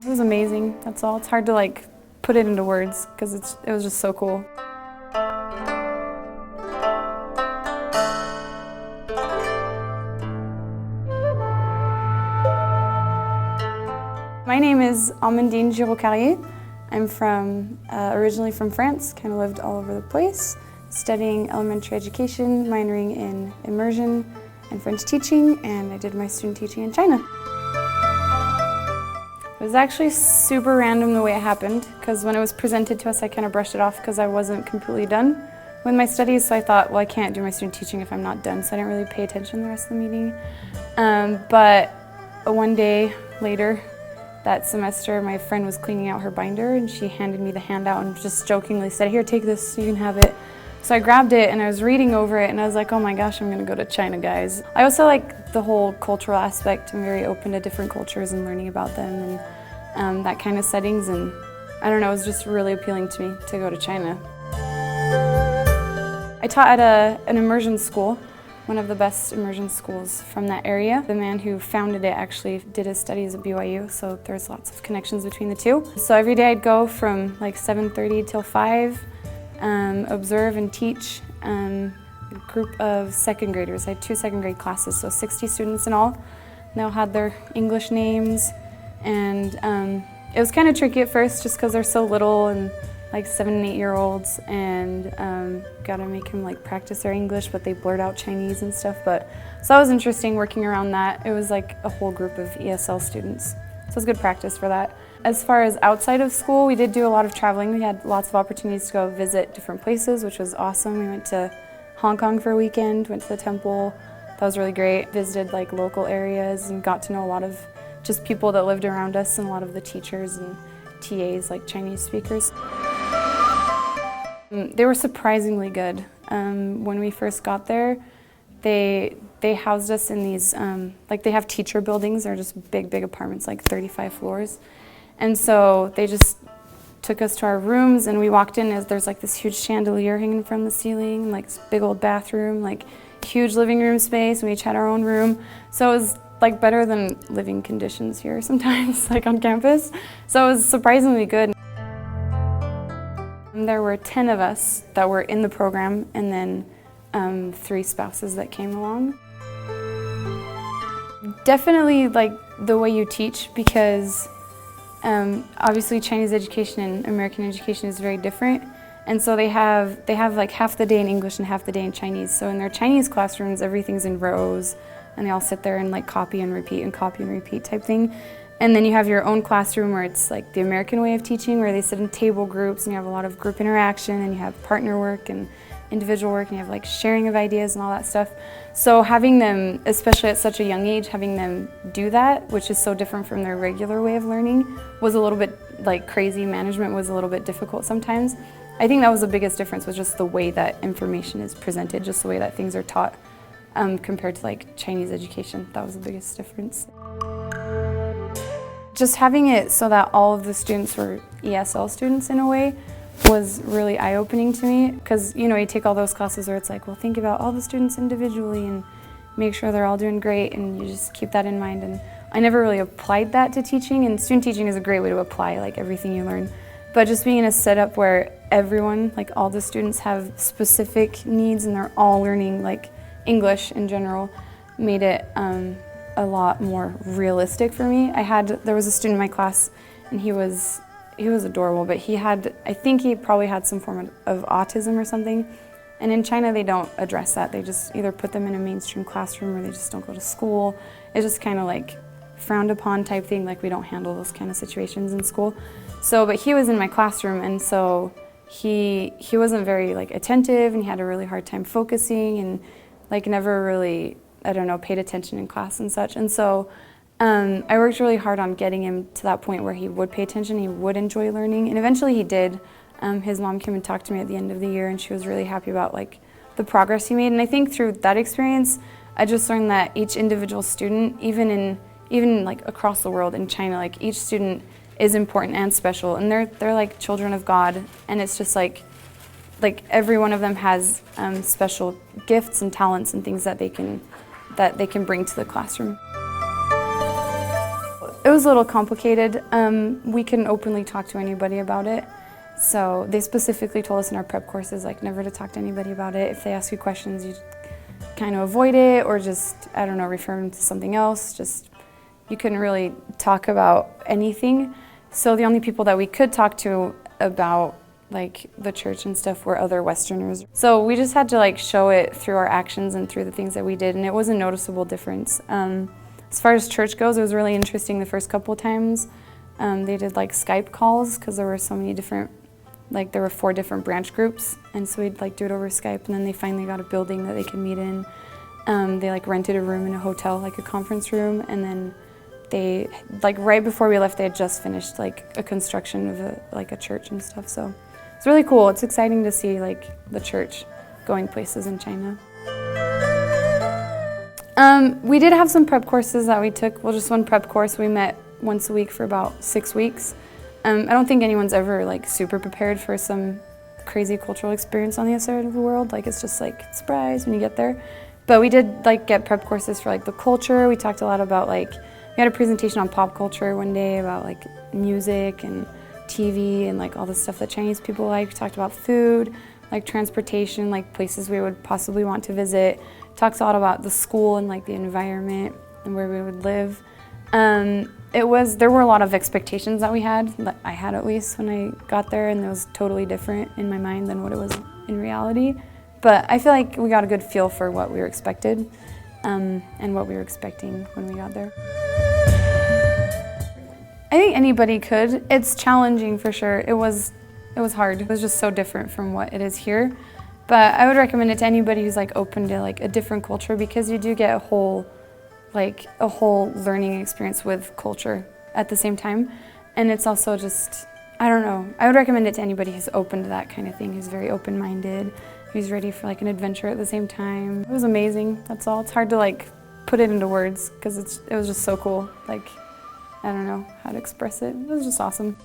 It was amazing, that's all. It's hard to like put it into words because it was just so cool. My name is Amandine Giraud-Carrier. I'm originally from France, kind of lived all over the place, studying elementary education, minoring in immersion and French teaching, and I did my student teaching in China. It was actually super random the way it happened, because when it was presented to us, I kind of brushed it off because I wasn't completely done with my studies, so I thought, well, I can't do my student teaching if I'm not done, so I didn't really pay attention the rest of the meeting. But one day later, that semester, my friend was cleaning out her binder and she handed me the handout and just jokingly said, "Here, take this, you can have it." So I grabbed it and I was reading over it and I was like, oh my gosh, I'm gonna go to China, guys. I also like the whole cultural aspect. I'm very open to different cultures and learning about them and that kind of settings, and I don't know, it was just really appealing to me to go to China. I taught at an immersion school, one of the best immersion schools from that area. The man who founded it actually did his studies at BYU, so there's lots of connections between the two. So every day I'd go from like 7:30 till 5, observe and teach a group of second graders. I had 2 second grade classes, so 60 students in all. They all had their English names, and it was kind of tricky at first just because they're so little and like 7 and 8-year-olds, and got to make them like practice their English, but they blurt out Chinese and stuff. But so that was interesting working around that. It was like a whole group of ESL students, so it was good practice for that. As far as outside of school, we did do a lot of traveling. We had lots of opportunities to go visit different places, which was awesome. We went to Hong Kong for a weekend, went to the temple. That was really great. Visited like local areas and got to know a lot of just people that lived around us and a lot of the teachers and TAs, like Chinese speakers. They were surprisingly good. When we first got there, they housed us in these, like they have teacher buildings. They're just big, big apartments, like 35 floors. And so they just took us to our rooms, and we walked in as there's like this huge chandelier hanging from the ceiling, like this big old bathroom, like huge living room space, and we each had our own room. So it was like better than living conditions here sometimes, like on campus. So it was surprisingly good. There were 10 of us that were in the program, and then 3 spouses that came along. Definitely like the way you teach, because obviously Chinese education and American education is very different, and so they have like half the day in English and half the day in Chinese. So in their Chinese classrooms, everything's in rows, and they all sit there and like copy and repeat type thing. And then you have your own classroom where it's like the American way of teaching, where they sit in table groups and you have a lot of group interaction, and you have partner work and individual work, and you have like sharing of ideas and all that stuff. So having them, especially at such a young age, having them do that, which is so different from their regular way of learning, was a little bit like crazy. Management was a little bit difficult sometimes. I think that was the biggest difference, was just the way that information is presented, just the way that things are taught compared to like Chinese education. That was the biggest difference. Just having it so that all of the students were ESL students in a way was really eye-opening to me, because you know, you take all those classes where it's like, well, think about all the students individually and make sure they're all doing great, and you just keep that in mind. And I never really applied that to teaching, and student teaching is a great way to apply like everything you learn. But just being in a setup where everyone, like all the students, have specific needs and they're all learning like English in general, made it a lot more realistic for me. There was a student in my class, and he was adorable, but I think he probably had some form of autism or something. And in China, they don't address that. They just either put them in a mainstream classroom or they just don't go to school. It's just kind of like frowned upon type thing, like we don't handle those kind of situations in school. So, but he was in my classroom, and so he wasn't very like attentive, and he had a really hard time focusing, and like never really, I don't know, paid attention in class and such. And so I worked really hard on getting him to that point where he would pay attention, he would enjoy learning, and eventually he did. His mom came and talked to me at the end of the year, and she was really happy about like the progress he made. And I think through that experience, I just learned that each individual student, even like across the world in China, like each student is important and special, and they're like children of God, and it's just like every one of them has special gifts and talents and things that they can bring to the classroom. It was a little complicated. We couldn't openly talk to anybody about it. So they specifically told us in our prep courses, like, never to talk to anybody about it. If they ask you questions, you kind of avoid it or just, I don't know, refer them to something else. Just, you couldn't really talk about anything. So the only people that we could talk to about like the church and stuff were other Westerners. So we just had to like show it through our actions and through the things that we did, and it was a noticeable difference. As far as church goes, it was really interesting the first couple of times. They did like Skype calls because there were so many different, like there were 4 different branch groups, and so we'd like do it over Skype, and then they finally got a building that they could meet in. They like rented a room in a hotel, like a conference room, and then they, like right before we left, they had just finished like a construction of a church and stuff. So it's really cool. It's exciting to see like the church going places in China. We did have some prep courses that we took. Well, just one prep course. We met once a week for about 6 weeks. I don't think anyone's ever like super prepared for some crazy cultural experience on the other side of the world. Like it's just like surprise when you get there. But we did like get prep courses for like the culture. We talked a lot about like, we had a presentation on pop culture one day about like music and TV and like all the stuff that Chinese people like. We talked about food, like transportation, like places we would possibly want to visit. Talked a lot about the school and like the environment and where we would live. There were a lot of expectations that we had, that I had at least when I got there, and it was totally different in my mind than what it was in reality. But I feel like we got a good feel for what we were expected and what we were expecting when we got there. I think anybody could. It's challenging for sure. It was hard. It was just so different from what it is here. But I would recommend it to anybody who's like open to like a different culture, because you do get a whole learning experience with culture at the same time. And it's also just, I don't know, I would recommend it to anybody who's open to that kind of thing, who's very open-minded, who's ready for like an adventure at the same time. It was amazing, that's all. It's hard to like put it into words because it was just so cool. Like, I don't know how to express it. It was just awesome.